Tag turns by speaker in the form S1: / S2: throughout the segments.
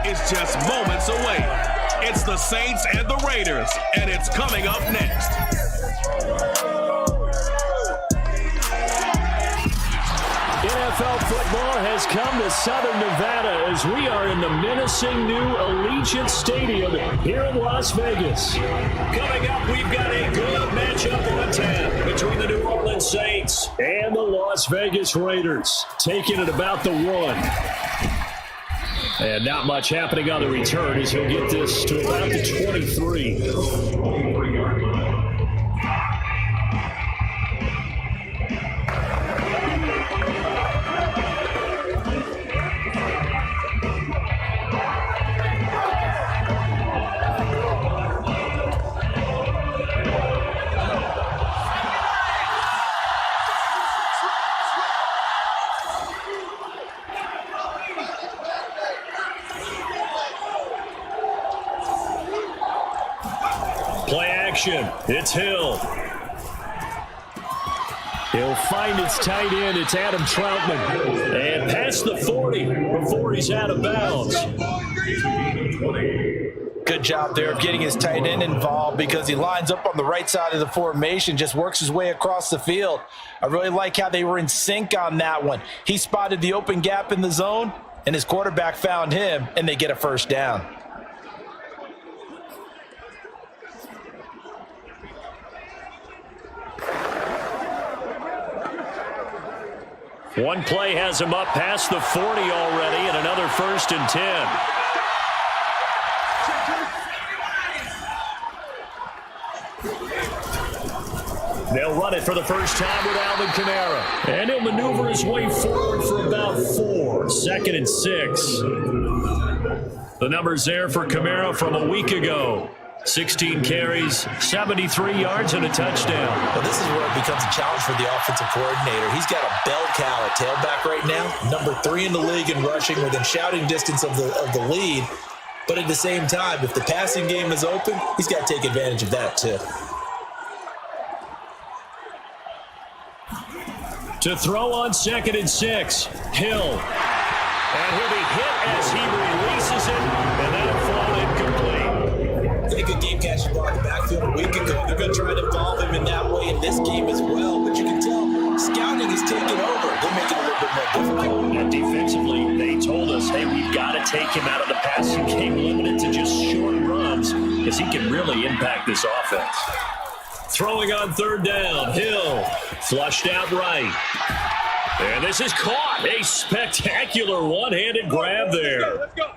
S1: Is just moments away. It's the Saints and the Raiders, and it's coming up next.
S2: NFL football has come to Southern Nevada as we are in the menacing new Allegiant Stadium here in Las Vegas. Coming up, we've got a good matchup on tap between the New Orleans Saints and the Las Vegas Raiders, taking it about the 1. And not much happening on the return as he'll get this to about the 23. Play action. It's Hill. He'll find his tight end. It's Adam Troutman. And past the 40 before he's out of bounds.
S3: Good job there of getting his tight end involved because he lines up on the right side of the formation, just works his way across the field. I really like how they were in sync on that one. He spotted the open gap in the zone, and his quarterback found him, and they get a first down.
S2: One play has him up past the 40 already, and another 1st and 10. They'll run it for the first time with Alvin Kamara. And he'll maneuver his way forward for about 4. 2nd and 6. The numbers there for Kamara from a week ago. 16 carries, 73 yards, and a touchdown.
S3: Well, this is where it becomes a challenge for the offensive coordinator. He's got a bell cow at tailback right now, number 3 in the league in rushing, within shouting distance of the lead. But at the same time, if the passing game is open, he's got to take advantage of that too.
S2: To throw on 2nd and 6, Hill. And he'll be hit as he releases it, and that'll fall incomplete.
S3: They good game catching ball in the backfield a week ago. They're going to try to involve him in that way in this game as well. But you can tell scouting is taking over. They're making it a little bit more difficult.
S2: And defensively, they told us, hey, we've got to take him out of the passing game, limited to just short runs, because he can really impact this offense. Throwing on 3rd down, Hill flushed out right. And this is caught. A spectacular one-handed grab there.
S1: Let's go.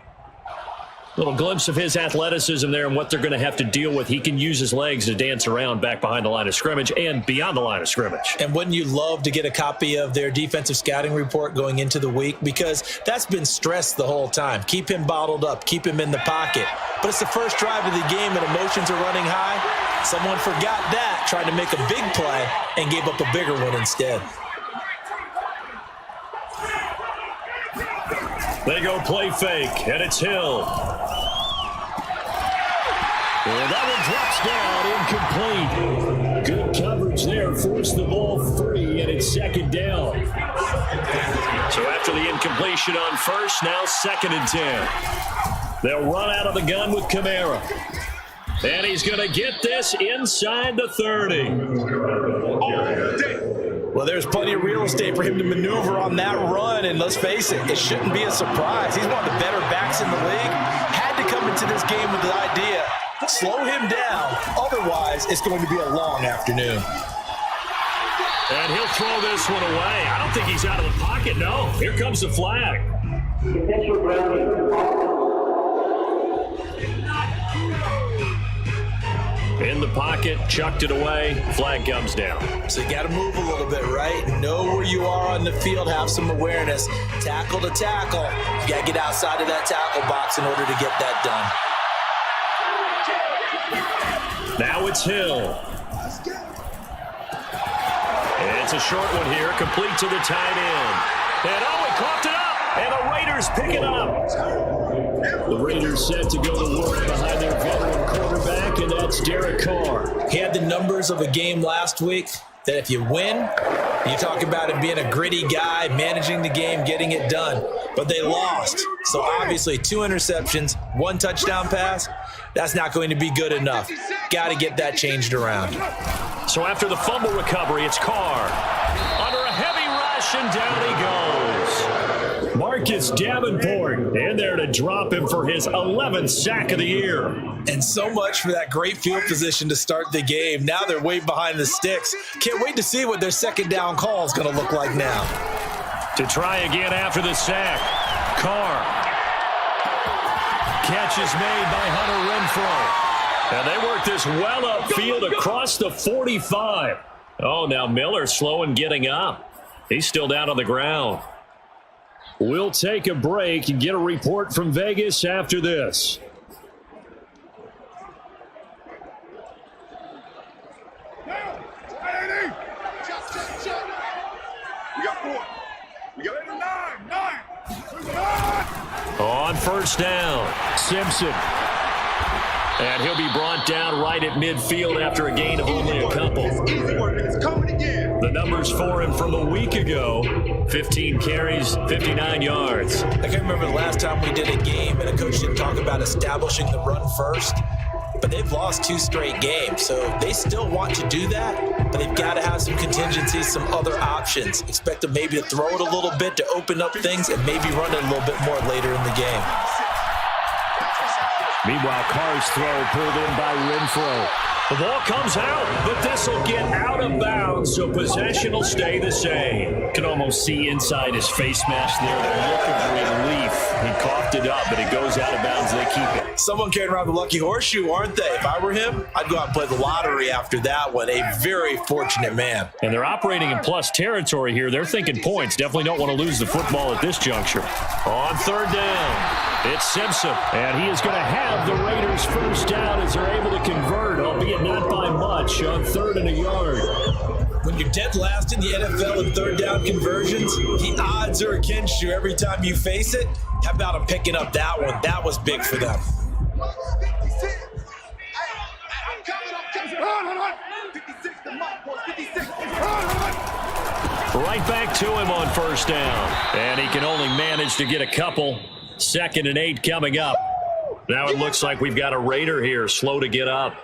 S2: Little glimpse of his athleticism there and what they're going to have to deal with. He can use his legs to dance around back behind the line of scrimmage and beyond the line of scrimmage.
S3: And wouldn't you love to get a copy of their defensive scouting report going into the week? Because that's been stressed the whole time. Keep him bottled up. Keep him in the pocket. But it's the first drive of the game and emotions are running high. Someone forgot that, tried to make a big play, and gave up a bigger one instead.
S2: They go play fake, and it's Hill. And that one drops down, incomplete. Good coverage there, forced the ball free, and it's 2nd down. So after the incompletion on 1st, now 2nd and 10. They'll run out of the gun with Kamara. And he's going to get this inside the 30.
S3: Well, there's plenty of real estate for him to maneuver on that run, and let's face it, it shouldn't be a surprise. He's one of the better backs in the league. Had to come into this game with the idea Slow him down. Otherwise, it's going to be a long afternoon.
S2: And he'll throw this one away. I don't think he's out of the pocket, no. Here comes the flag. In the pocket, chucked it away, flag comes down.
S3: So you got to move a little bit, right? Know where you are on the field, have some awareness. Tackle to tackle. You got to get outside of that tackle box in order to get that done.
S2: Now it's Hill. It's a short one here, complete to the tight end. And he coughed it up, and the Raiders pick it up. The Raiders set to go to work behind their veteran quarterback, and that's Derek Carr.
S3: He had the numbers of a game last week that if you win, you talk about him being a gritty guy, managing the game, getting it done. But they lost. So obviously 2 interceptions, 1 touchdown pass, that's not going to be good enough. Got to get that changed around.
S2: So after the fumble recovery, it's Carr. Under a heavy rush, and down he goes. Marcus Davenport in there to drop him for his 11th sack of the year.
S3: And so much for that great field position to start the game. Now they're way behind the sticks. Can't wait to see what their second down call is going to look like now.
S2: To try again after the sack. Carr. Catch is made by Hunter Renfrow. And they work this well upfield across the 45. Oh, now Miller slow in getting up. He's still down on the ground. We'll take a break and get a report from Vegas after this. On first down, Simpson. And he'll be brought down right at midfield after a gain of only a couple. The numbers for him from a week ago, 15 carries, 59 yards.
S3: I can't remember the last time we did a game and a coach didn't talk about establishing the run first. But they've lost 2 straight games, so they still want to do that, but they've got to have some contingencies, some other options. Expect them maybe to throw it a little bit to open up things and maybe run it a little bit more later in the game.
S2: Meanwhile, Carr's throw pulled in by Renfrow. The ball comes out, but this will get out of bounds, so possession will stay the same. Can almost see inside his face mask there, the look of relief. He coughed it up, but it goes out of bounds. They keep it.
S3: Someone carrying around the lucky horseshoe, aren't they? If I were him, I'd go out and play the lottery after that one. A very fortunate man.
S2: And they're operating in plus territory here. They're thinking points. Definitely don't want to lose the football at this juncture. On third down, it's Simpson. And he is going to have the Raiders first down as they're able to convert, albeit not by much, on 3rd and a yard.
S3: When you're dead last in the NFL in third down conversions, the odds are against you every time you face it. How about him picking up that one? That was big for them.
S2: Right back to him on first down. And he can only manage to get a couple. 2nd and 8 coming up. Now it looks like we've got a Raider here, slow to get up.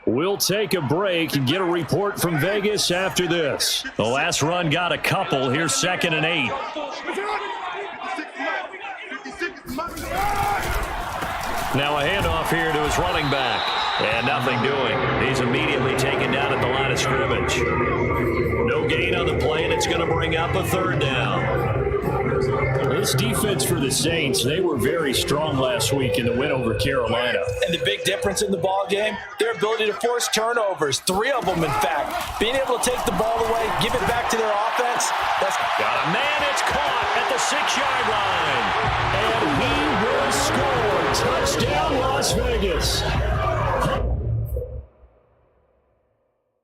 S2: We'll take a break and get a report from Vegas after this. The last run got a couple. Here's 2nd and 8. Now a handoff here to his running back. And nothing doing. He's immediately taken down at the line of scrimmage. No gain on the play, and it's going to bring up a 3rd down. This defense for the Saints, they were very strong last week in the win over Carolina.
S3: And the big difference in the ball game, their ability to force turnovers, 3 of them in fact. Being able to take the ball away, give it back to their offense. That's
S2: got a man, it's caught at the 6-yard line. And he will score. Touchdown, Las Vegas.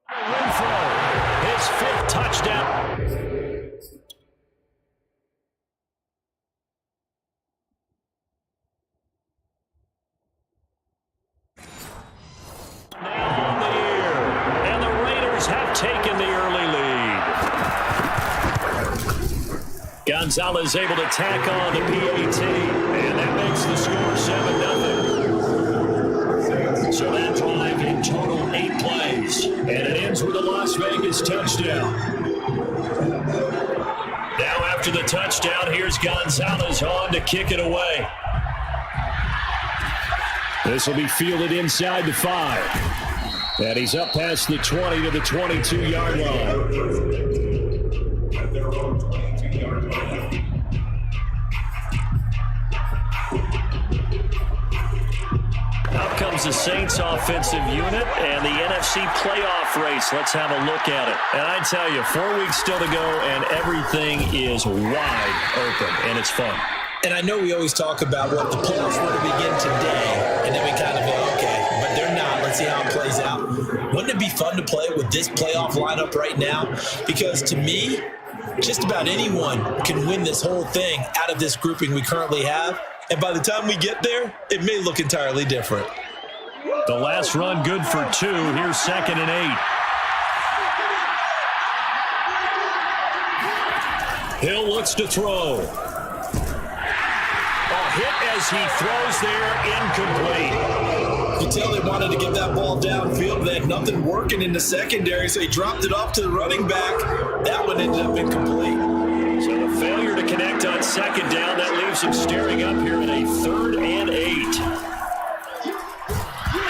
S2: Renfrow, his 5th touchdown. Taken the early lead. Gonzalez able to tack on the PAT, and that makes the score 7-0. So that drive in total 8 plays, and it ends with a Las Vegas touchdown. Now after the touchdown, here's Gonzalez on to kick it away. This will be fielded inside the 5. And he's up past the 20 to the 22-yard line. Out comes the Saints offensive unit and the NFC playoff race. Let's have a look at it. And I tell you, 4 weeks still to go, and everything is wide open, and it's fun.
S3: And I know we always talk about what the playoffs were to begin today, and then we kind of go, okay, but they're not. Let's see how it plays out. Wouldn't it be fun to play with this playoff lineup right now? Because to me, just about anyone can win this whole thing out of this grouping we currently have. And by the time we get there, it may look entirely different.
S2: The last run good for 2. Here's 2nd and 8. Hill looks to throw. A hit as he throws there, incomplete.
S3: You tell they wanted to get that ball downfield. They had nothing working in the secondary, so he dropped it off to the running back. That one ended up incomplete.
S2: So a failure to connect on 2nd down. That leaves him staring up here at a 3rd and 8.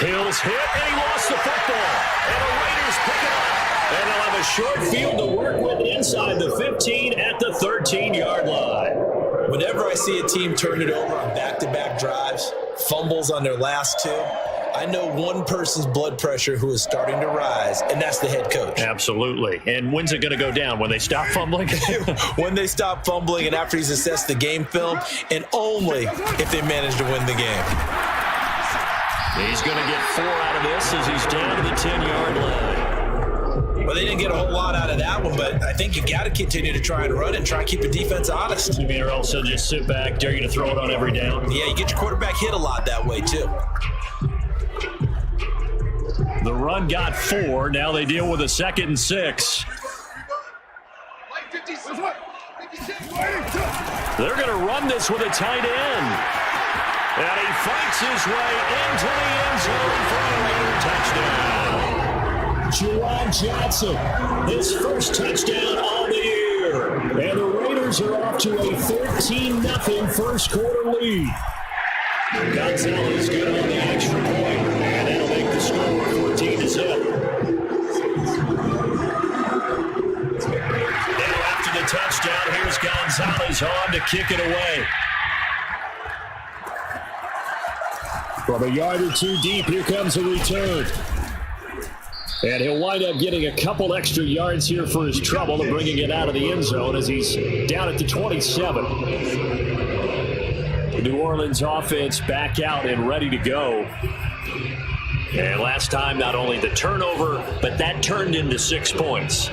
S2: Hill's hit, and he lost the football. And the Raiders pick it up. And they'll have a short field to work with inside the 15 at the 13-yard line.
S3: Whenever I see a team turn it over on back-to-back drives, fumbles on their last 2, I know one person's blood pressure who is starting to rise, and that's the head coach.
S2: Absolutely. And when's it going to go down? When they stop fumbling?
S3: When they stop fumbling and after he's assessed the game film, and only if they manage to win the game.
S2: He's going to get 4 out of this as he's down to the 10-yard line.
S3: Well, they didn't get a whole lot out of that one, but I think you got to continue to try and run and try and keep the defense honest.
S2: You mean, or also just sit back, dare you to throw it on every down?
S3: Yeah, you get your quarterback hit a lot that way, too.
S2: The run got 4. Now they deal with a 2nd and 6. They're going to run this with a tight end. And he fights his way into the end zone for a Raider touchdown. Juwan Johnson, his first touchdown on the year. And the Raiders are off to a 13-0 first quarter lead. Gonzalez good on the extra point, and that'll make the score 14-0. Now after the touchdown, here's Gonzalez on to kick it away. From a yard or 2 deep, here comes a return. And he'll wind up getting a couple extra yards here for his trouble and bringing it out of the end zone as he's down at the 27. The New Orleans offense back out and ready to go. And last time, not only the turnover, but that turned into 6 points.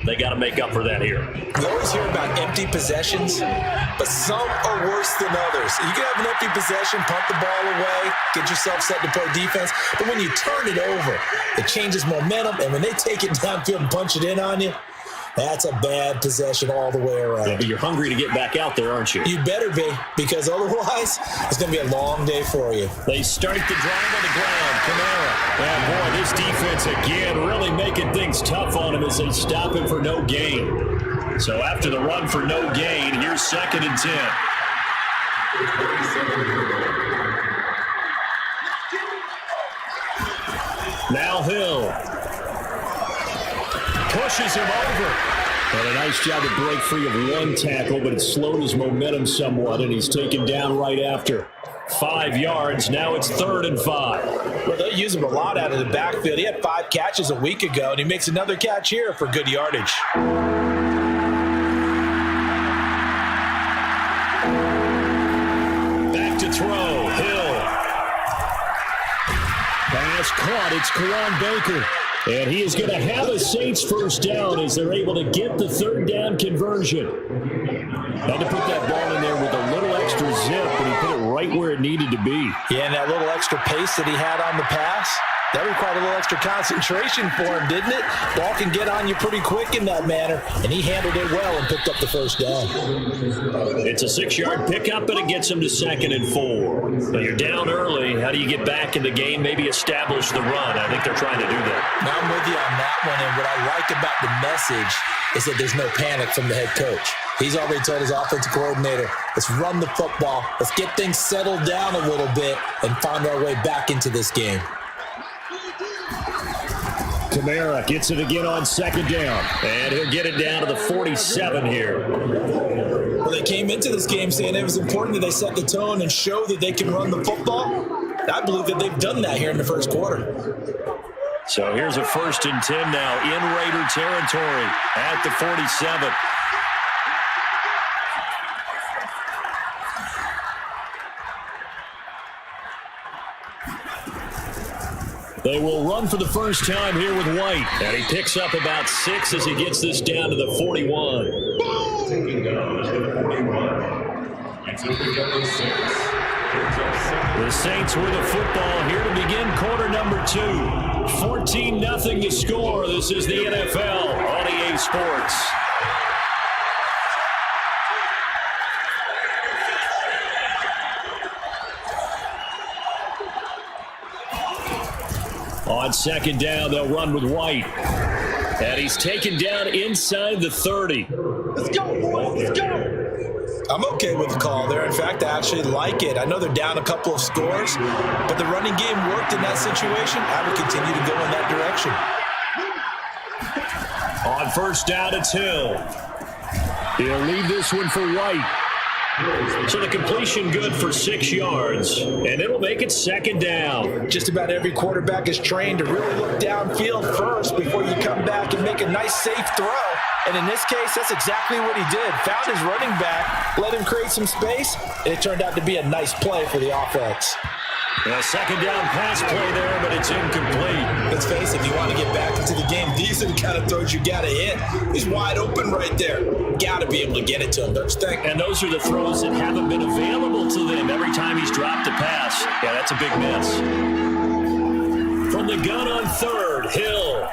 S2: They got to make up for that here.
S3: We always hear about empty possessions, but some are worse than others. You can have an empty possession, punt the ball away, get yourself set to play defense, but when you turn it over, it changes momentum, and when they take it downfield and punch it in on you, that's a bad possession all the way around.
S2: Yeah, but you're hungry to get back out there, aren't you?
S3: You better be, because otherwise, it's going to be a long day for you.
S2: They start the drive on the ground. Kamara. Yeah, boy, this defense again really making things tough on him as they stop him for no gain. So after the run for no gain, here's 2nd and 10. Now Hill pushes him over. And a nice job to break free of 1 tackle, but it slowed his momentum somewhat, and he's taken down right after. 5 yards. Now it's 3rd and 5.
S3: Well, they use him a lot out of the backfield. He had 5 catches a week ago, and he makes another catch here for good yardage.
S2: Back to throw. Hill. Pass caught. It's Karan Baker. And he is going to have a Saints first down as they're able to get the 3rd down conversion. Had to put that ball in there with a little extra zip, but he put it right where it needed to be.
S3: Yeah, and that little extra pace that he had on the pass, that required a little extra concentration for him, didn't it? Ball can get on you pretty quick in that manner, and he handled it well and picked up the first down.
S2: It's a 6-yard pickup, and it gets him to 2nd and 4. So you're down early. How do you get back in the game, maybe establish the run? I think they're trying to do that.
S3: Now I'm with you on that one, and what I like about the message is that there's no panic from the head coach. He's already told his offensive coordinator, let's run the football, let's get things settled down a little bit and find our way back into this game.
S2: Kamara gets it again on second down, and he'll get it down to the 47 here.
S3: Well, they came into this game saying it was important that they set the tone and show that they can run the football. I believe that they've done that here in the first quarter.
S2: So here's a 1st and 10 now in Raider territory at the 47. They will run for the first time here with White. And he picks up about 6 as he gets this down to the 41. The Saints with the football here to begin quarter number 2. 14-0 to score. This is the NFL on EA Sports. On second down, they'll run with White. And he's taken down inside the 30.
S3: Let's go, boys. Let's go. I'm okay with the call there. In fact, I actually like it. I know they're down a couple of scores, but the running game worked in that situation. I would continue to go in that direction.
S2: On first down, it's Hill. He'll leave this one for White. So the completion good for 6 yards, and it'll make it second down.
S3: Just about every quarterback is trained to really look downfield first before you come back and make a nice, safe throw. And in this case, that's exactly what he did. Found his running back, let him create some space, and it turned out to be a nice play for the offense.
S2: A second down pass play there, but it's incomplete.
S3: Let's face it, if you want to get back into the game, these are the kind of throws you got to hit. He's wide open right there. Got to be able to get it to him, don't you think?
S2: And those are the throws that haven't been available to them every time he's dropped a pass. Yeah, that's a big miss. From the gun on third, Hill.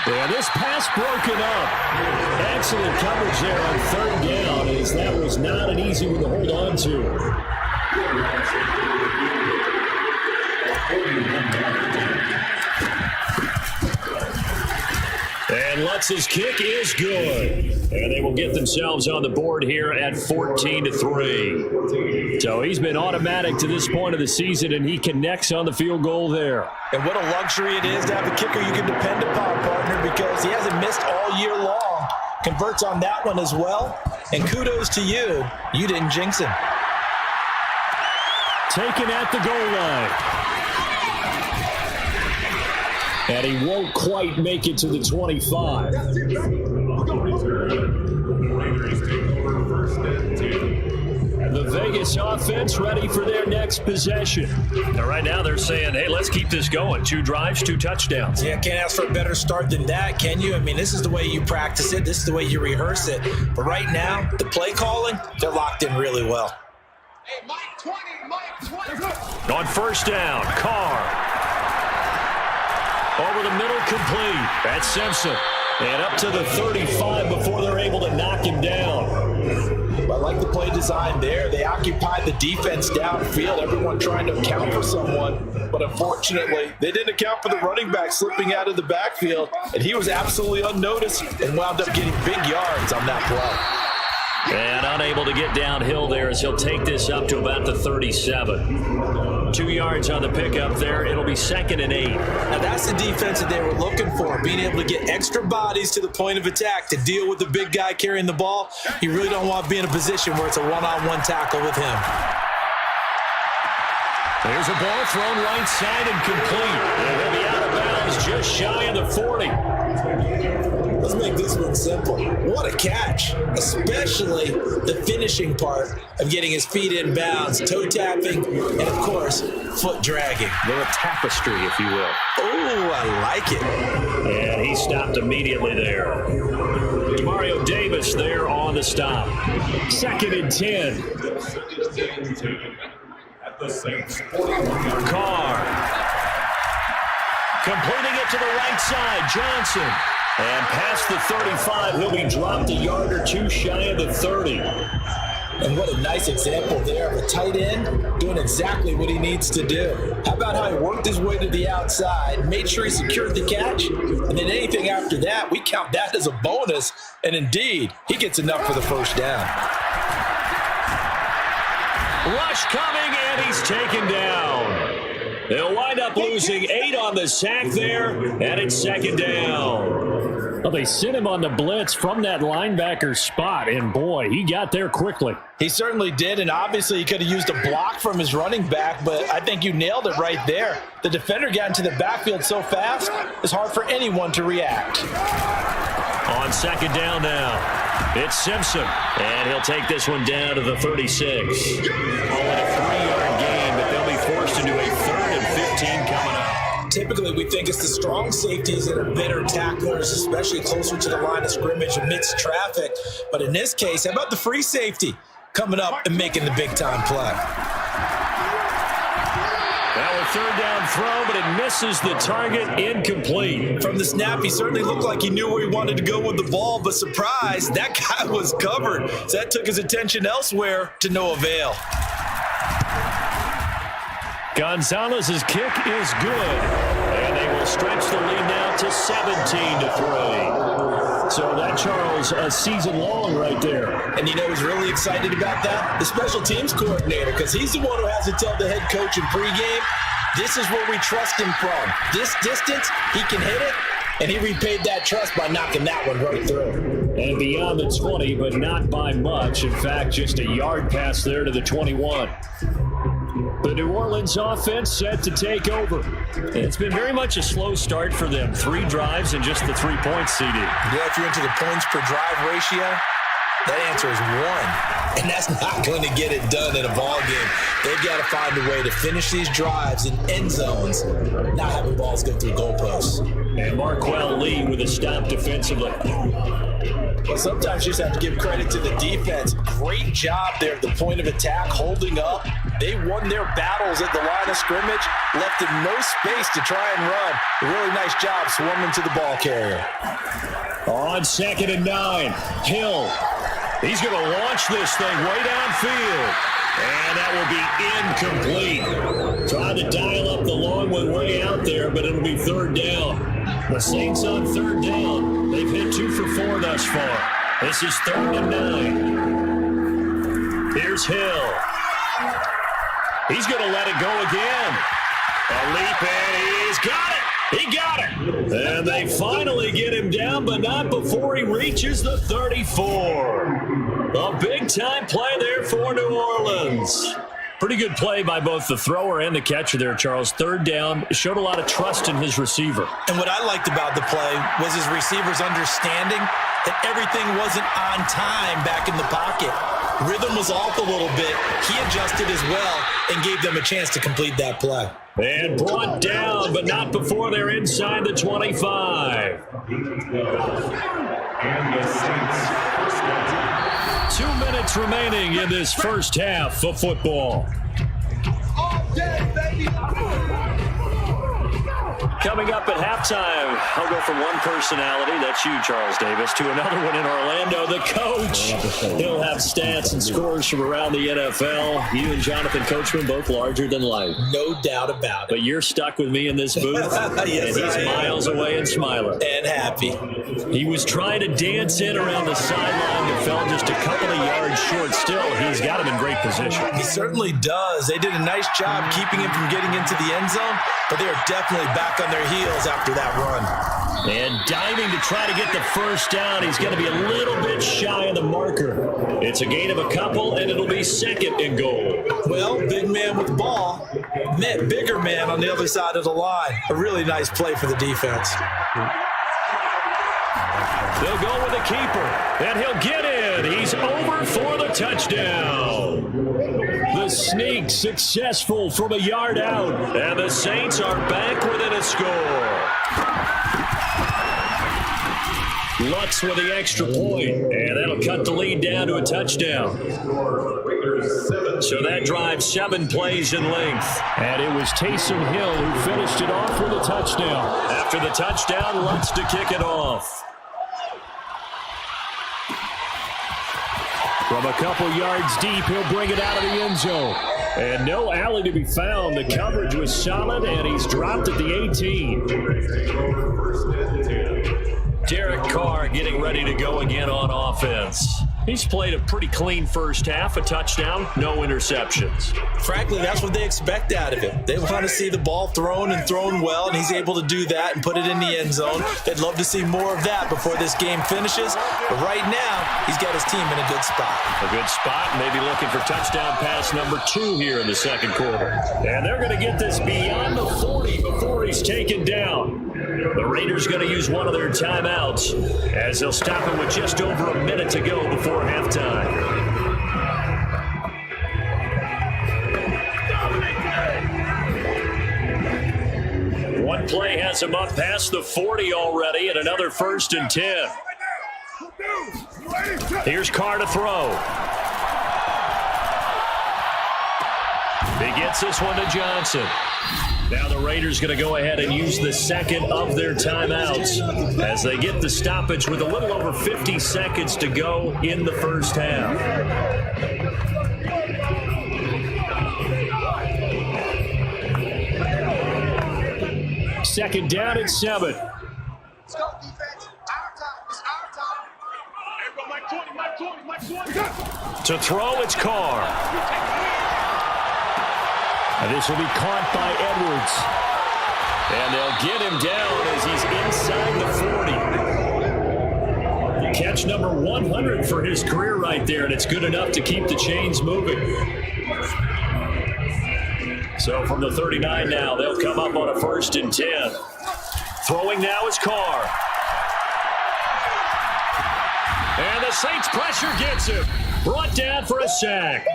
S2: Yeah, this pass broken up. Excellent coverage there on third down, as that was not an easy one to hold on to. And Lutz's kick is good. And they will get themselves on the board here at 14-3. So he's been automatic to this point of the season, and he connects on the field goal there.
S3: And what a luxury it is to have a kicker you can depend upon, partner, because he hasn't missed all year long. Converts on that one as well. And kudos to you. You didn't jinx him.
S2: Taken at the goal line. And he won't quite make it to the 25. The Vegas offense ready for their next possession. Now, right now they're saying, hey, let's keep this going. 2 drives, 2 touchdowns.
S3: Yeah, can't ask for a better start than that, can you? I mean, this is the way you practice it. This is the way you rehearse it. But right now, the play calling, they're locked in really well.
S4: Hey, Mike 20, Mike 20.
S2: On first down, Carr. Over the middle, complete. That's Simpson. And up to the 35 before they're able to knock him down.
S3: I like the play design there. They occupied the defense downfield, everyone trying to account for someone. But unfortunately, they didn't account for the running back slipping out of the backfield. And he was absolutely unnoticed and wound up getting big yards on that play.
S2: And unable to get downhill there as he'll take this up to about the 37. 2 yards on the pickup there. It'll be 2nd and 8.
S3: Now that's the defense that they were looking for, being able to get extra bodies to the point of attack to deal with the big guy carrying the ball. You really don't want to be in a position where it's a one-on-one tackle with him.
S2: There's a ball thrown right side and complete. And he'll be out of bounds just shy of the 40.
S3: Let's make this one simple. What a catch, especially the finishing part of getting his feet in bounds, toe tapping, and of course, foot dragging.
S2: A little tapestry, if you will.
S3: Oh, I like it.
S2: And he stopped immediately there. Demario Davis there on the stop. 2nd and 10. Carr. Completing it to the right side, Johnson. And past the 35, he'll be dropped a yard or 2 shy of the 30.
S3: And what a nice example there of a tight end doing exactly what he needs to do. How about how he worked his way to the outside, made sure he secured the catch, and then anything after that, we count that as a bonus. And indeed, he gets enough for the first down.
S2: Rush coming, and he's taken down. They'll wind up losing 8 on the sack there, and it's second down. Well, they sent him on the blitz from that linebacker spot, and boy, he got there quickly.
S3: He certainly did, and obviously he could have used a block from his running back, but I think you nailed it right there. The defender got into the backfield so fast, it's hard for anyone to react.
S2: On second down now, it's Simpson, and he'll take this one down to the 36. Only a 3-yard gain, but they'll be forced into a 3rd and 15 coming up.
S3: Typically, we think it's the strong safeties that are better tacklers, especially closer to the line of scrimmage amidst traffic. But in this case, how about the free safety coming up and making the big-time play?
S2: Well, a third down throw, but it misses the target, incomplete.
S3: From the snap, he certainly looked like he knew where he wanted to go with the ball, but surprise, that guy was covered. So that took his attention elsewhere to no avail.
S2: Gonzalez's kick is good, and they will stretch the lead now to 17-3. So that, Charles, a season long right there.
S3: And you know who's really excited about that? The special teams coordinator, because he's the one who has to tell the head coach in pregame, this is where we trust him from. This distance, he can hit it, and he repaid that trust by knocking that one right through.
S2: And beyond the 20, but not by much. In fact, just a yard pass there to the 21. The New Orleans offense set to take over. It's been very much a slow start for them. 3 drives and just the 3 points, CD.
S3: Yeah, if you're into the points per drive ratio, that answer is 1. And that's not going to get it done in a ball game. They've got to find a way to finish these drives in end zones, not having balls go through goalposts.
S2: And Marquell Lee with a stop defensively.
S3: Well, sometimes you just have to give credit to the defense. Great job there at the point of attack, holding up. They won their battles at the line of scrimmage, left them no space to try and run. A really nice job swarming to the ball carrier.
S2: On 2nd and 9, Hill. He's going to launch this thing way downfield. And that will be incomplete. Trying to dial up the long one way out there, but it'll be 3rd down. The Saints on 3rd down. They've hit 2 for 4 thus far. This is 3rd and 9. Here's Hill. He's going to let it go again. A leap, and he's got it. He got it. And they finally get him down, but not before he reaches the 34. A big-time play there for New Orleans. Pretty good play by both the thrower and the catcher there, Charles. 3rd down, showed a lot of trust in his receiver.
S3: And what I liked about the play was his receiver's understanding that everything wasn't on time back in the pocket. Rhythm was off a little bit. He adjusted as well and gave them a chance to complete that play.
S2: And brought down, but not before they're inside the 25. 2 minutes remaining in this first half of football.
S4: All day, baby.
S2: Coming up at halftime, I'll go from one personality, that's you, Charles Davis, to another one in Orlando, the coach. He'll have stats and scores from around the NFL. You and Jonathan Coachman, both larger than life.
S3: No doubt about it.
S2: But you're stuck with me in this booth,
S3: Yes,
S2: and he's miles away and smiling.
S3: And happy.
S2: He was trying to dance in around the sideline and fell just a couple of yards short. Still, he's got him in great position.
S3: He certainly does. They did a nice job keeping him from getting into the end zone, but they're definitely back on their heels after that run.
S2: And diving to try to get the first down. He's going to be a little bit shy of the marker. It's a gain of a couple, and it'll be 2nd and goal.
S3: Well, big man with the ball met bigger man on the other side of the line. A really nice play for the defense.
S2: They'll go with the keeper, and he'll get in. He's over for the touchdown. The sneak successful from a yard out, and the Saints are back within a score. Lutz with the extra point, and that'll cut the lead down to a touchdown. So that drives 7 plays in length. And it was Taysom Hill who finished it off with a touchdown. After the touchdown, Lutz to kick it off. From a couple yards deep, he'll bring it out of the end zone. And no alley to be found. The coverage was solid, and he's dropped at the 18. Derek Carr getting ready to go again on offense. He's played a pretty clean first half, a touchdown, no interceptions.
S3: Frankly, that's what they expect out of him. They want to see the ball thrown and thrown well, and he's able to do that and put it in the end zone. They'd love to see more of that before this game finishes. But right now, he's got his team in a good spot.
S2: A good spot, maybe looking for touchdown pass number 2 here in the second quarter. And they're going to get this beyond the 40 before he's taken down. The Raiders going to use one of their timeouts as they'll stop him with just over a minute to go before halftime. One play has him up past the 40 already, and another 1st and 10. Here's Carr to throw. He gets this one to Johnson. Now the Raiders going to go ahead and use the second of their timeouts as they get the stoppage with a little over 50 seconds to go in the first half. Second down and 7.
S4: Let's go, defense. Our time. It's our time.
S2: To throw, it's Carr. And this will be caught by Edwards. And they'll get him down as he's inside the 40. Catch number 100 for his career right there, and it's good enough to keep the chains moving. So from the 39 now, they'll come up on a 1st and 10. Throwing now is Carr. And the Saints pressure gets him. Brought down for a sack.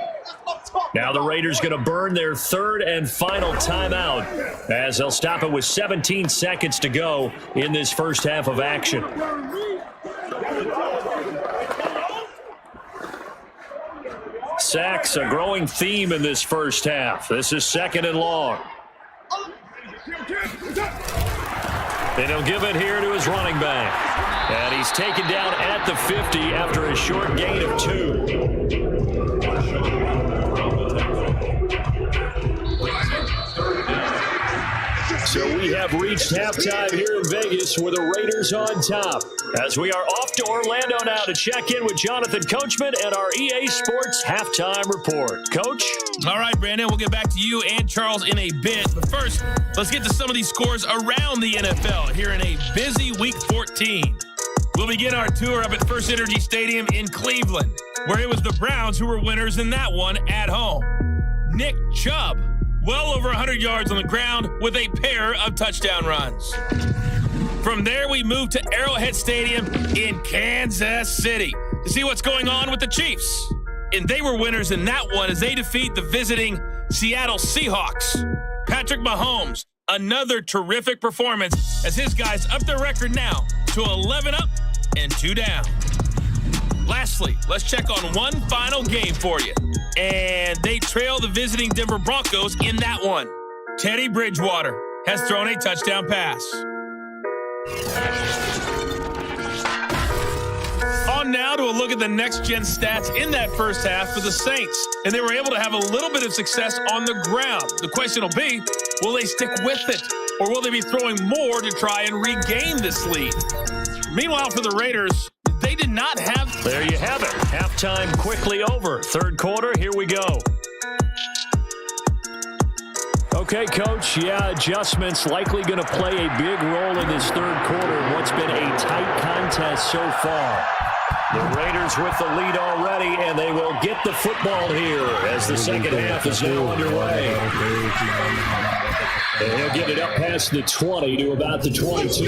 S2: Now the Raiders going to burn their 3rd and final timeout as they'll stop it with 17 seconds to go in this first half of action. Sacks, a growing theme in this first half. This is 2nd and long. And he'll give it here to his running back. And he's taken down at the 50 after a short gain of 2. So we have reached halftime here in Vegas with the Raiders on top. As we are off to Orlando now to check in with Jonathan Coachman and our EA Sports Halftime Report. Coach?
S5: All right, Brandon, we'll get back to you and Charles in a bit. But first, let's get to some of these scores around the NFL here in a busy Week 14. We'll begin our tour up at First Energy Stadium in Cleveland, where it was the Browns who were winners in that one at home. Nick Chubb, well over 100 yards on the ground with a pair of touchdown runs. From there, we move to Arrowhead Stadium in Kansas City to see what's going on with the Chiefs. And they were winners in that one as they defeat the visiting Seattle Seahawks. Patrick Mahomes, another terrific performance as his guys up their record now to 11 up and 2 down. Lastly, let's check on one final game for you. And they trail the visiting Denver Broncos in that one. Teddy Bridgewater has thrown a touchdown pass. On now to a look at the next-gen stats in that first half for the Saints. And they were able to have a little bit of success on the ground. The question will be, will they stick with it? Or will they be throwing more to try and regain this lead? Meanwhile, for the Raiders, they did not have...
S2: There you have it. Halftime quickly over. Third quarter, here we go. Okay, Coach. Yeah, adjustments likely going to play a big role in this third quarter in what's been a tight contest so far. The Raiders with the lead already, and they will get the football here as the second half is now underway. And he'll get it up past the 20 to about the 22.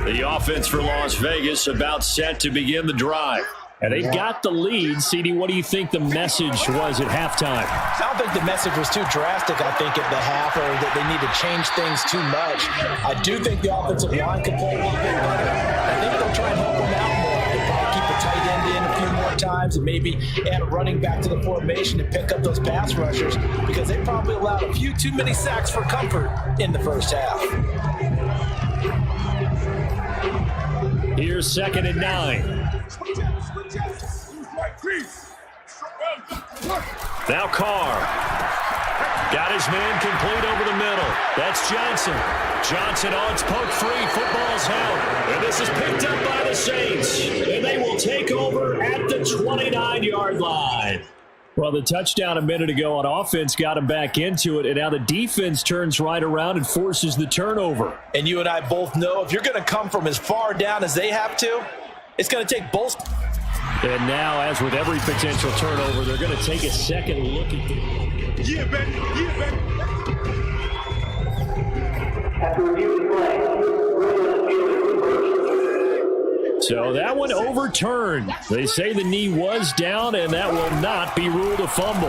S2: The offense for Las Vegas about set to begin the drive. And they got the lead. CD, what do you think the message was at halftime?
S3: I don't think the message was too drastic, I think, at the half, or that they need to change things too much. I do think the offensive line could play a little bit better. I think they'll try and help them out more. They'll probably keep the tight end in a few more times and maybe add a running back to the formation and pick up those pass rushers, because they probably allowed a few too many sacks for comfort in the first half.
S2: Here's 2nd and 9. Now Carr. Got his man complete over the middle. That's Johnson. Johnson on, it's poked free. Football's held. And this is picked up by the Saints. And they will take over at the 29-yard line. Well, the touchdown a minute ago on offense got him back into it, and now the defense turns right around and forces the turnover.
S3: And you and I both know if you're going to come from as far down as they have to, it's going to take both.
S2: And now, as with every potential turnover, they're going to take a second look at the...
S4: Yeah, baby. Yeah, baby.
S2: So that one overturned. They say the knee was down, and that will not be ruled a fumble.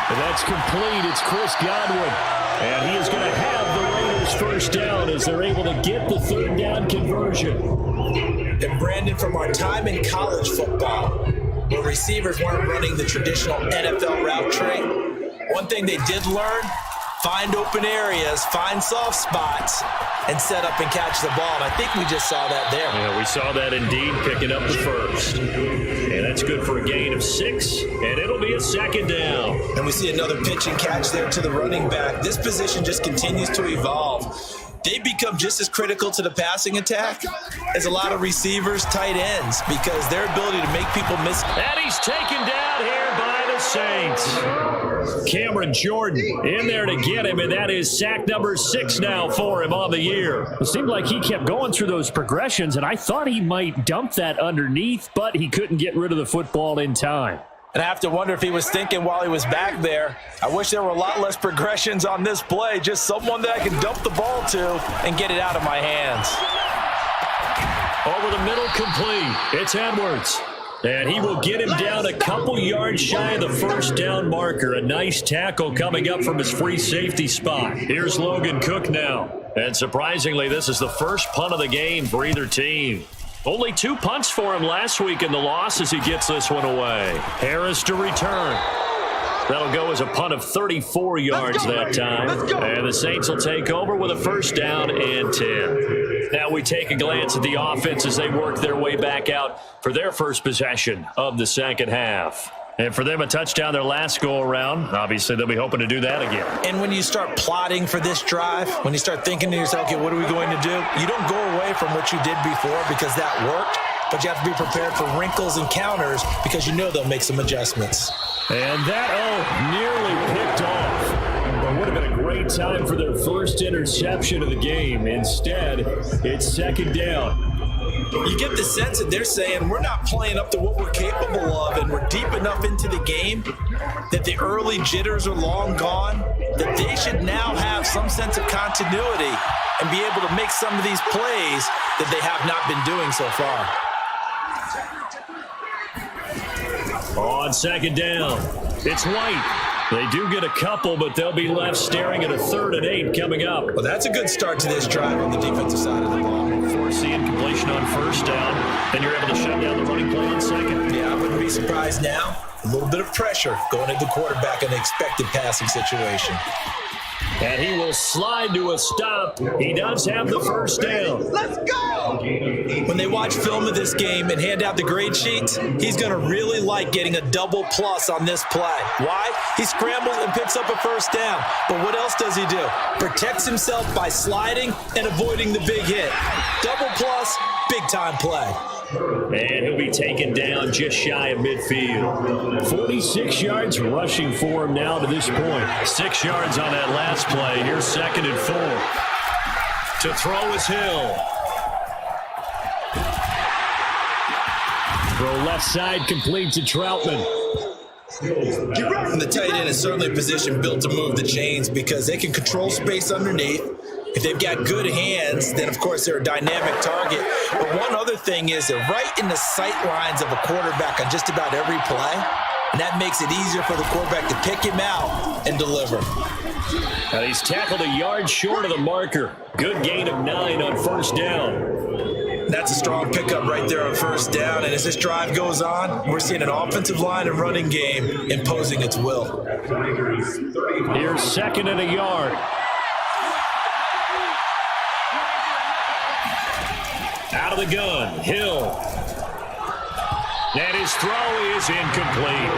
S2: And that's complete. It's Chris Godwin. And he is going to have the Raiders first down as they're able to get the 3rd down conversion.
S3: And Brandon, from our time in college football, where receivers weren't running the traditional NFL route tree, one thing they did learn, find open areas, find soft spots, and set up and catch the ball. And I think we just saw that there.
S2: Yeah, we saw that indeed, picking up the first. And that's good for a gain of 6, and it'll be a 2nd down.
S3: And we see another pitch and catch there to the running back. This position just continues to evolve. They become just as critical to the passing attack as a lot of receivers, tight ends, because their ability to make people miss.
S2: And he's taken down here by the Saints. Cameron Jordan in there to get him, and that is sack number 6 now for him on the year. It seemed like he kept going through those progressions, and I thought he might dump that underneath, but he couldn't get rid of the football in time.
S3: And I have to wonder if he was thinking while he was back there, I wish there were a lot less progressions on this play, just someone that I can dump the ball to and get it out of my hands.
S2: Over the middle, complete. It's Edwards. And he will get him down a couple yards shy of the first down marker. A nice tackle coming up from his free safety spot. Here's Logan Cook now. And surprisingly, this is the first punt of the game for either team. Only 2 punts for him last week in the loss as he gets this one away. Harris to return. That'll go as a punt of 34 yards that time. And the Saints will take over with a first down and 10. Now we take a glance at the offense as they work their way back out for their first possession of the second half. And for them, a touchdown their last go-around. Obviously, they'll be hoping to do that again.
S3: And when you start plotting for this drive, when you start thinking to yourself, okay, what are we going to do? You don't go away from what you did before because that worked, but you have to be prepared for wrinkles and counters because you know they'll make some adjustments.
S2: And that, nearly picked off. It would have been a great time for their first interception of the game. Instead, it's 2nd down.
S3: You get the sense that they're saying we're not playing up to what we're capable of, and we're deep enough into the game that the early jitters are long gone, that they should now have some sense of continuity and be able to make some of these plays that they have not been doing so far.
S2: On 2nd down, it's White. They do get a couple, but they'll be left staring at a 3rd and 8 coming up.
S3: Well, that's a good start to this drive on the defensive side of the ball.
S2: Force the incompletion on first down, and you're able to shut down the running play on 2nd.
S3: Yeah, I wouldn't be surprised now. A little bit of pressure going at the quarterback in an expected passing situation.
S2: And he will slide to a stop. He does have the first down.
S4: Let's go!
S3: When they watch film of this game and hand out the grade sheets, he's going to really like getting a double plus on this play. Why? He scrambles and picks up a first down. But what else does he do? Protects himself by sliding and avoiding the big hit. Double plus, big time play.
S2: And he'll be taken down just shy of midfield. 46 yards rushing for him now to this point. 6 yards on that last play. Here's 2nd and 4. To throw is Hill. Throw left side complete to Troutman.
S3: And the tight end is certainly a position built to move the chains because they can control space underneath. If they've got good hands, then, of course, they're a dynamic target. But one other thing is they're right in the sight lines of a quarterback on just about every play, and that makes it easier for the quarterback to pick him out and deliver.
S2: Now he's tackled a yard short of the marker. Good gain of 9 on first down.
S3: That's a strong pickup right there on first down. And as this drive goes on, we're seeing an offensive line and running game imposing its will.
S2: Here's 2nd and a yard. Out of the gun, Hill. And his throw is incomplete.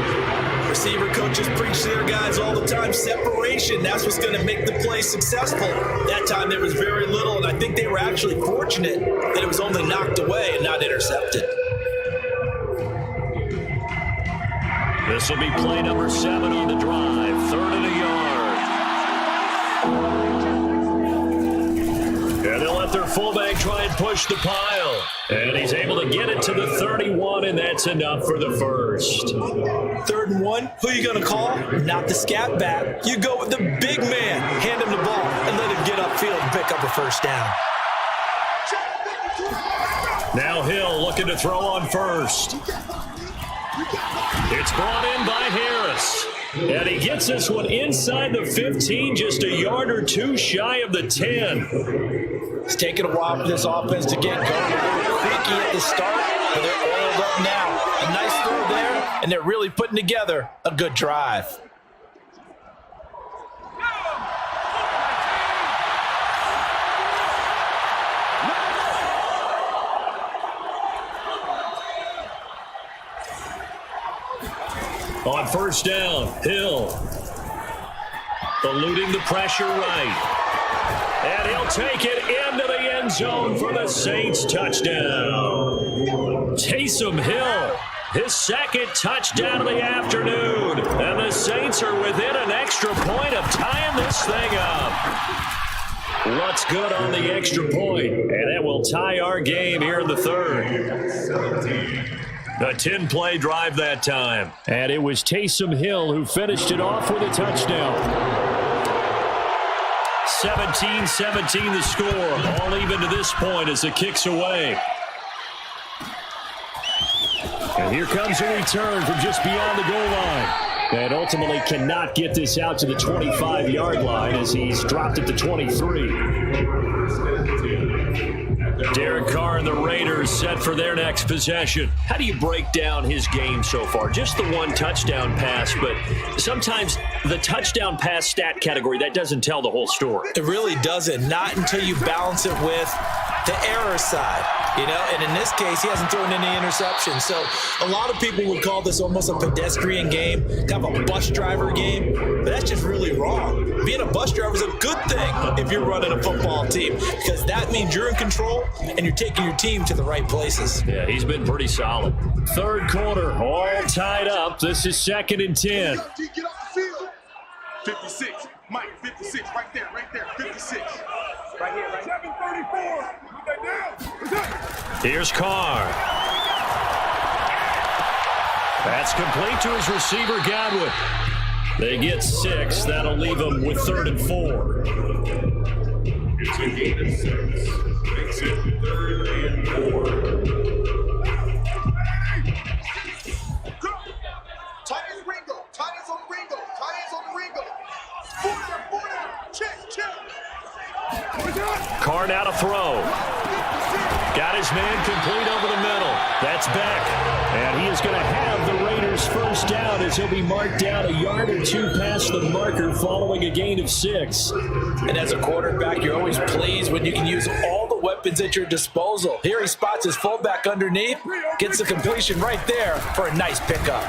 S3: Receiver coaches preach to their guys all the time. Separation, that's what's going to make the play successful. That time there was very little, and I think they were actually fortunate that it was only knocked away and not intercepted.
S2: This will be play number 7 on the drive. 3rd and a yard. And they'll let their fullback try and push the pile. And he's able to get it to the 31, and that's enough for the first.
S3: 3rd and 1, who are you going to call? Not the scat back. You go with the big man. Hand him the ball and let him get upfield and pick up a first down.
S2: Now Hill looking to throw on first. It's brought in by Harris. And he gets this one inside the 15, just a yard or two shy of the 10.
S3: It's taken a while for this offense to get going. A little creaky at the start, but they're oiled up now. A nice throw there, and they're really putting together a good drive.
S2: On first down, Hill eluding the pressure right. And he'll take it into the end zone for the Saints touchdown. Taysom Hill, his 2nd touchdown of the afternoon. And the Saints are within an extra point of tying this thing up. What's good on the extra point? And that will tie our game here in the 3rd. A 10-play drive that time. And it was Taysom Hill who finished it off with a touchdown. 17-17 the score. All even to this point as the kick's away. And here comes a return from just beyond the goal line. And ultimately cannot get this out to the 25-yard line as he's dropped it to 23. Derek Carr and the Raiders set for their next possession. How do you break down his game so far? Just the one touchdown pass, but sometimes the touchdown pass stat category, that doesn't tell the whole story.
S3: It really doesn't. Not until you balance it with the error side, you know, and in this case, he hasn't thrown any interceptions. So a lot of people would call this almost a pedestrian game, kind of a bus driver game, but that's just really wrong. Being a bus driver is a good thing if you're running a football team, because that means you're in control and you're taking your team to the right places.
S2: Yeah, he's been pretty solid. 3rd quarter, all tied up. This is 2nd and 10.
S4: Get off the field. 56, Mike, 56, right there, 56. Right here, right here. 734. Put that down.
S2: Here's Carr. That's complete to his receiver, Godwin. They get 6. That'll leave them with 3rd and 4.
S4: It's a gain of 6. Makes it 3rd and 4. Titans Ringo. Titans on Ringo. Titans on Ringo. 4 down. Check.
S2: Carr now to throw. Got his man complete over the middle. That's Beck. And he is going to have the Raiders first down as he'll be marked down a yard or two past the marker following a gain of 6.
S3: And as a quarterback, you're always pleased when you can use all the weapons at your disposal. Here he spots his fullback underneath, gets the completion right there for a nice pickup.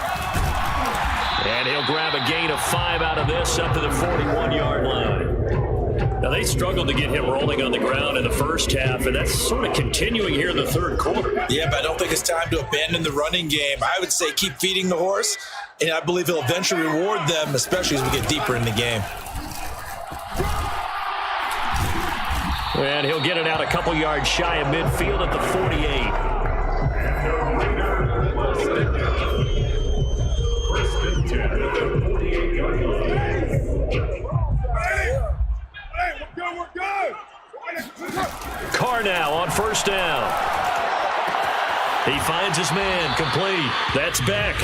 S2: And he'll grab a gain of 5 out of this up to the 41-yard line. Now, they struggled to get him rolling on the ground in the first half, and that's sort of continuing here in the 3rd quarter.
S3: Yeah, but I don't think it's time to abandon the running game. I would say keep feeding the horse, and I believe he'll eventually reward them, especially as we get deeper in the game.
S2: And he'll get it out a couple yards shy of midfield at the 48. Carr now on first down. He finds his man complete. That's Beck.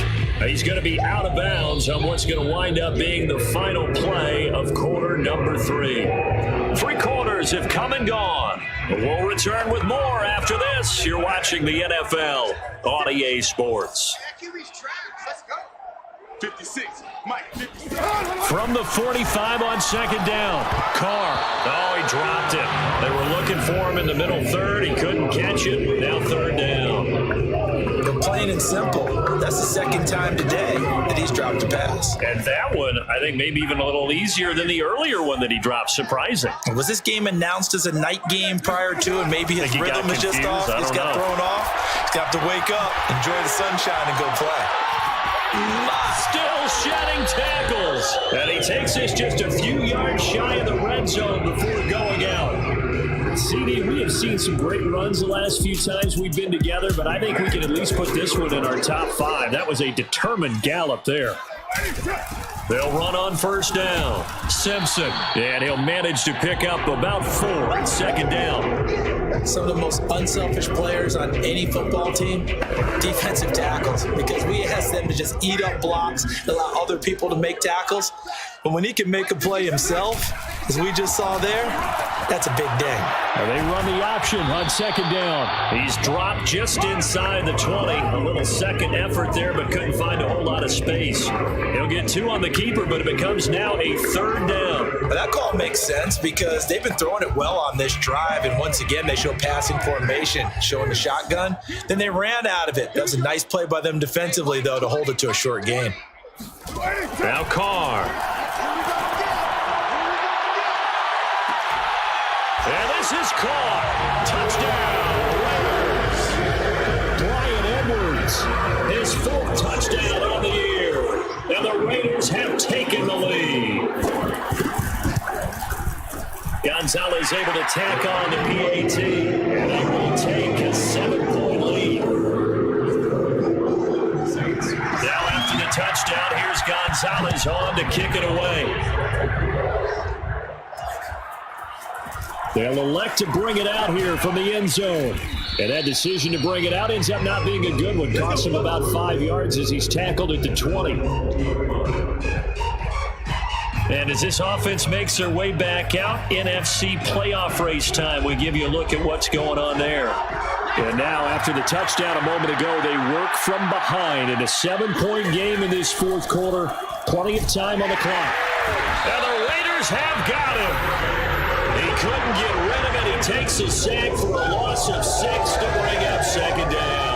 S2: He's going to be out of bounds on what's going to wind up being the final play of quarter number 3. 3 quarters players have come and gone. We'll return with more after this. You're watching the NFL on EA Sports.
S4: 56, Mike, 56.
S2: From the 45 on second down, Carr. Oh, he dropped it. They were looking for him in the middle third. He couldn't catch it. Now third down.
S3: They're plain and simple. That's the second time today that he's dropped a pass.
S2: And that one, I think, maybe even a little easier than the earlier one that he dropped. Surprising.
S3: Was this game announced as a night game prior to, and maybe his rhythm is just off? He's got thrown off. He's got to wake up, enjoy the sunshine, and go play.
S2: Still shedding tackles. And he takes us just a few yards shy of the red zone before going out. CD, we have seen some great runs the last few times we've been together, but I think we can at least put this one in our top 5. That was a determined gallop there. They'll run on first down. Simpson. And he'll manage to pick up about 4 at second down.
S3: Some of the most unselfish players on any football team, defensive tackles, because we ask them to just eat up blocks, allow other people to make tackles. But when he can make a play himself, as we just saw there, that's a big day.
S2: And they run the option on second down. He's dropped just inside the 20. A little second effort there, but couldn't find a whole lot of space. He'll get 2 on the keeper, but it becomes now a third down.
S3: But that call makes sense because they've been throwing it well on this drive, and once again, they show passing formation, showing the shotgun. Then they ran out of it. That was a nice play by them defensively, though, to hold it to a short gain.
S2: Now Carr. And this is Carr. Touchdown, Raiders. Bryan Edwards, his 4th touchdown on the year. And the Raiders have taken the lead. Gonzalez able to tack on the PAT. And they will take a 7-point lead. Now after the touchdown, here's Gonzalez on to kick it away. They'll elect to bring it out here from the end zone. And that decision to bring it out ends up not being a good one. Costs him about 5 yards as he's tackled at the 20. And as this offense makes their way back out, NFC playoff race time, we give you a look at what's going on there. And now, after the touchdown a moment ago, they work from behind in a 7-point game in this 4th quarter. Plenty of time on the clock. And the Raiders have got him. He couldn't get rid of it. He takes a sack for a loss of 6 to bring up second down.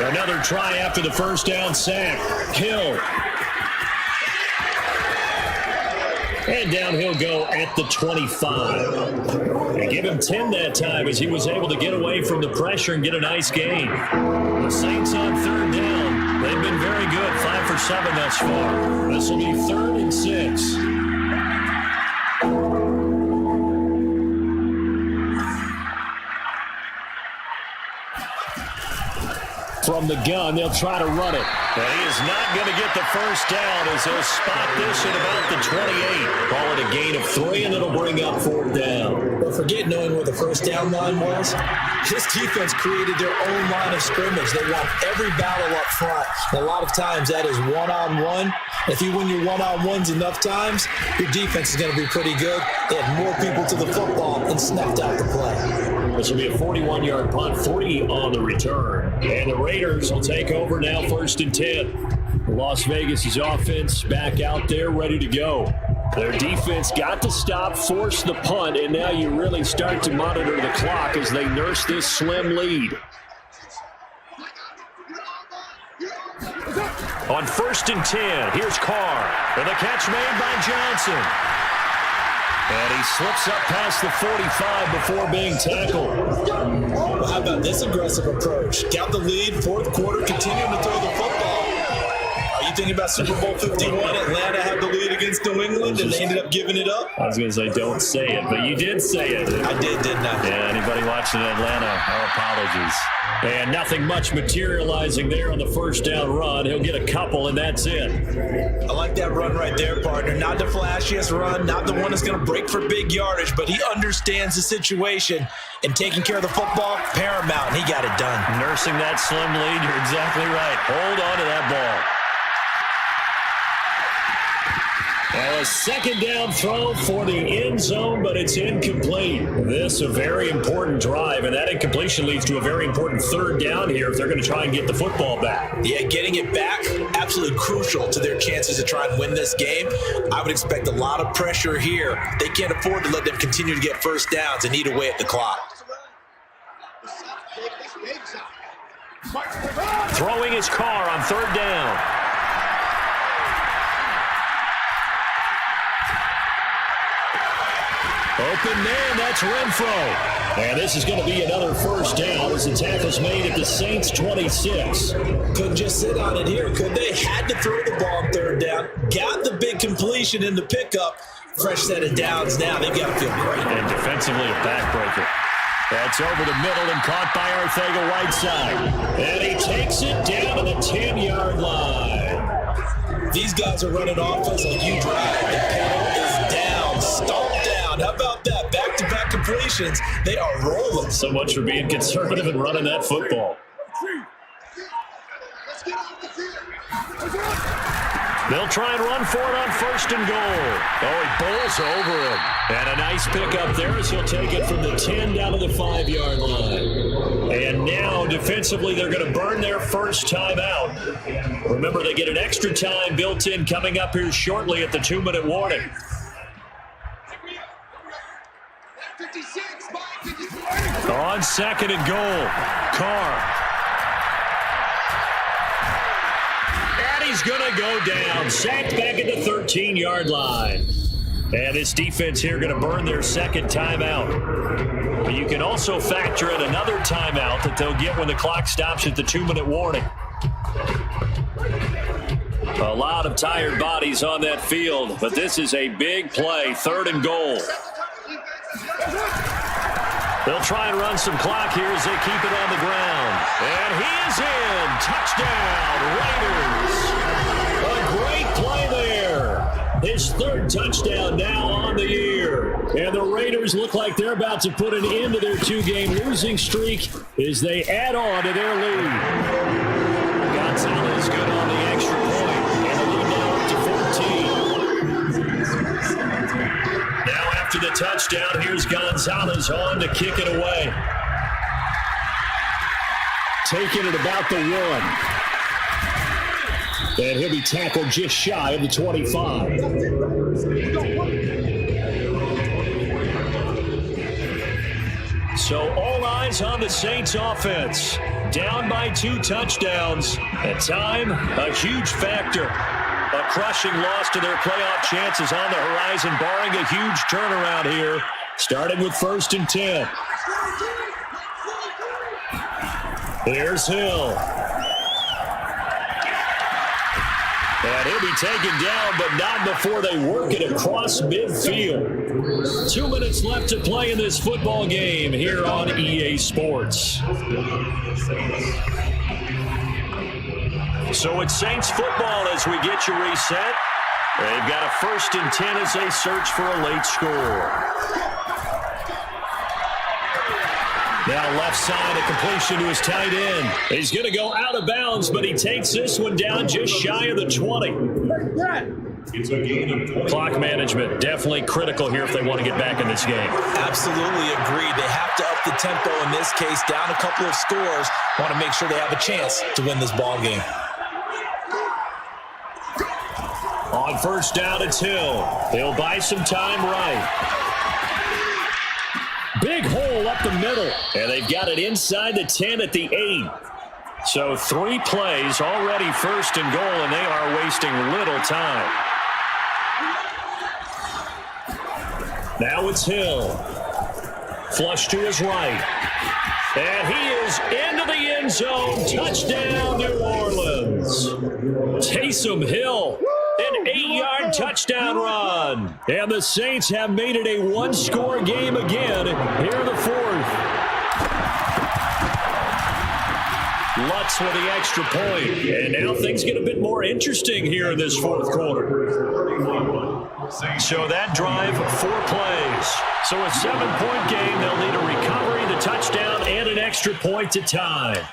S2: Another try after the first down sack. Hill. And down he'll go at the 25. They give him 10 that time as he was able to get away from the pressure and get a nice gain. The Saints on third down. They've been very good, 5 for 7 thus far. This will be 3rd and 6. From the gun, they'll try to run it. But he is not going to get the first down as they'll spot this at about the 28. Call it a gain of 3, and it'll bring up 4th down.
S3: But forget knowing where the first down line was. This defense created their own line of scrimmage. They won every battle up front. And a lot of times that is one-on-one. If you win your one-on-ones enough times, your defense is going to be pretty good. They had more people to the football and snuffed out the play.
S2: This will be a 41-yard punt, 3 on the return. And the Raiders will take over now, 1st and 10. Las Vegas' offense back out there, ready to go. Their defense got to stop, force the punt, and now you really start to monitor the clock as they nurse this slim lead. On 1st and 10, here's Carr. And the catch made by Johnson. And he slips up past the 45 before being tackled.
S3: Well, how about this aggressive approach? Got the lead, 4th quarter, continuing to throw the football. Are you thinking about Super Bowl 51? Atlanta had the lead against New England, and they ended up giving it up?
S2: I was going to say, don't say it, but you did say it.
S3: I did, didn't I?
S2: Yeah, anybody watching Atlanta, our apologies. And nothing much materializing there on the first down run. He'll get a couple, and that's it.
S3: I like that run right there, partner. Not the flashiest run, not the one that's going to break for big yardage, but he understands the situation, and taking care of the football, paramount, and he got it done.
S2: Nursing that slim lead, you're exactly right. Hold on to that ball. Now a second down throw for the end zone, but it's incomplete. This a very important drive, and that incompletion leads to a very important third down here if they're going to try and get the football back.
S3: Yeah, getting it back, absolutely crucial to their chances to try and win this game. I would expect a lot of pressure here. They can't afford to let them continue to get first downs and eat away at the clock.
S2: Throwing his car on third down. Open man, that's Renfro. And this is going to be another first down as the tackle's made at the Saints 26.
S3: Couldn't just sit on it here, could they? Had to throw the ball on third down. Got the big completion in the pickup. Fresh set of downs now. They've got to feel great.
S2: And defensively a backbreaker. That's over the middle and caught by Arcega-Whiteside. And he takes it down to the 10-yard line.
S3: These guys are running offense like you drive. The pedal is down, stomped down. How about that? Back-to-back completions. They are rolling.
S2: So much for being conservative and running that football. They'll try and run for it on first and goal. Oh, he bowls over him. And a nice pickup there as he'll take it from the 10 down to the 5-yard line. And now, defensively, they're going to burn their first time out. Remember, they get an extra time built in coming up here shortly at the 2-minute warning. On second and goal, Carr. And he's going to go down. Sacked back at the 13-yard line. And this defense here going to burn their second timeout. But you can also factor in another timeout that they'll get when the clock stops at the 2-minute warning. A lot of tired bodies on that field, but this is a big play, third and goal. They'll try and run some clock here as they keep it on the ground. And he is in. Touchdown, Raiders. A great play there. His third touchdown now on the year. And the Raiders look like they're about to put an end to their 2-game losing streak as they add on to their lead. Gonzalez good on the extra point. And the lead now up to 14. Now after the touchdown, here's Gonzalez on to kick it away. Taking it about the 1. And he'll be tackled just shy of the 25. So all eyes on the Saints offense. Down by 2 touchdowns. At time, a huge factor. A crushing loss to their playoff chances on the horizon, barring a huge turnaround here. Starting with first and 10. There's Hill. And he'll be taken down, but not before they work it across midfield. 2 minutes left to play in this football game here on EA Sports. So it's Saints football as we get you reset. They've got a first and 10 as they search for a late score. Now left side, a completion to his tight end. He's going to go out of bounds, but he takes this one down just shy of the 20. Clock management, definitely critical here if they want to get back in this game.
S3: Absolutely agreed. They have to up the tempo in this case, down a couple of scores. Want to make sure they have a chance to win this ball game.
S2: On first down, it's Hill. They'll buy some time right. Big hole up the middle, and they've got it inside the 10 at the 8. So 3 plays already first and goal, and they are wasting little time. Now it's Hill. Flush to his right. And he is into the end zone. Touchdown, New Orleans. Taysom Hill. An 8-yard touchdown run. And the Saints have made it a 1-score game again here in the 4th. Lutz with the extra point. And now things get a bit more interesting here in this 4th quarter. So that drive, 4 plays. So a 7-point game. They'll need a recovery, the touchdown, and an extra point to tie.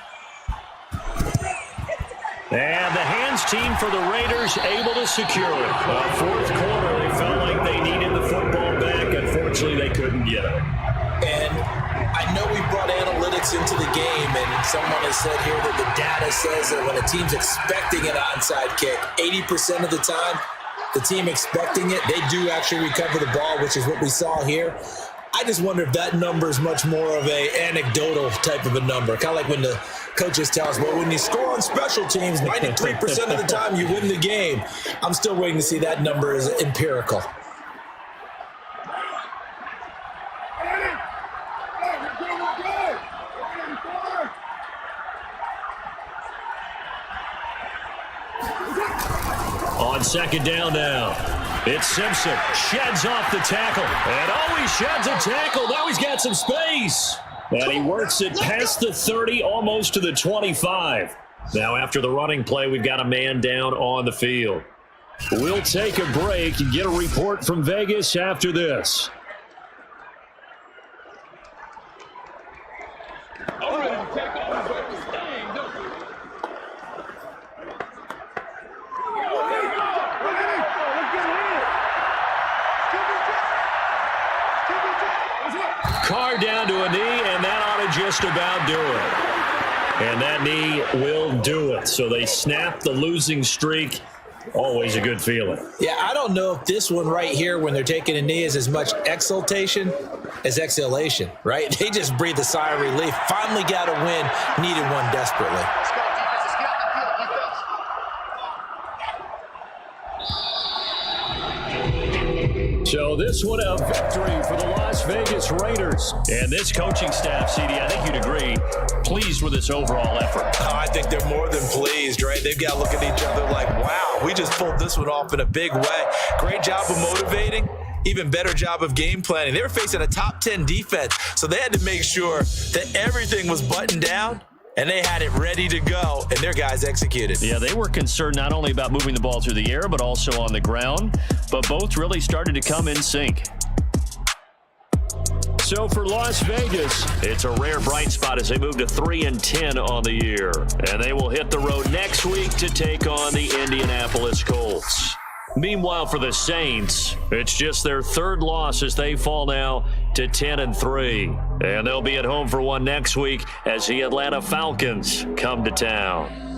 S2: And the hands team for the Raiders able to secure it. A 4th quarter but they needed the football back. Unfortunately, they couldn't get it.
S3: And I know we brought analytics into the game, and someone has said here that the data says that when a team's expecting an onside kick, 80% of the time, the team expecting it, they do actually recover the ball, which is what we saw here. I just wonder if that number is much more of a anecdotal type of a number. Kind of like when the coaches tell us, well, when you score on special teams, 93% of the time you win the game. I'm still waiting to see that number is empirical.
S2: On second down now, it's Simpson. Sheds off the tackle. And he sheds a tackle. Now he's got some space. And he works it past the 30, almost to the 25. Now after the running play, we've got a man down on the field. We'll take a break and get a report from Vegas after this. Carr down to a knee, and that ought to just about do it. And that knee will do it. So they snap the losing streak. Always a good feeling.
S3: Yeah, I don't know if this one right here, when they're taking a knee, is as much exultation as exhalation, right? They just breathe a sigh of relief. Finally got a win. Needed one desperately.
S2: So this one a victory for the Las Vegas Raiders. And this coaching staff, CD, I think you'd agree, pleased with this overall effort.
S3: Oh, I think they're more than pleased, right? They've got to look at each other like, wow, we just pulled this one off in a big way. Great job of motivating. Even better job of game planning. They were facing a top 10 defense, so they had to make sure that everything was buttoned down. And they had it ready to go, and their guys executed.
S2: Yeah, they were concerned not only about moving the ball through the air, but also on the ground. But both really started to come in sync. So for Las Vegas, it's a rare bright spot as they move to 3-10 on the year. And they will hit the road next week to take on the Indianapolis Colts. Meanwhile, for the Saints, it's just their third loss as they fall now to 10-3. And they'll be at home for one next week as the Atlanta Falcons come to town.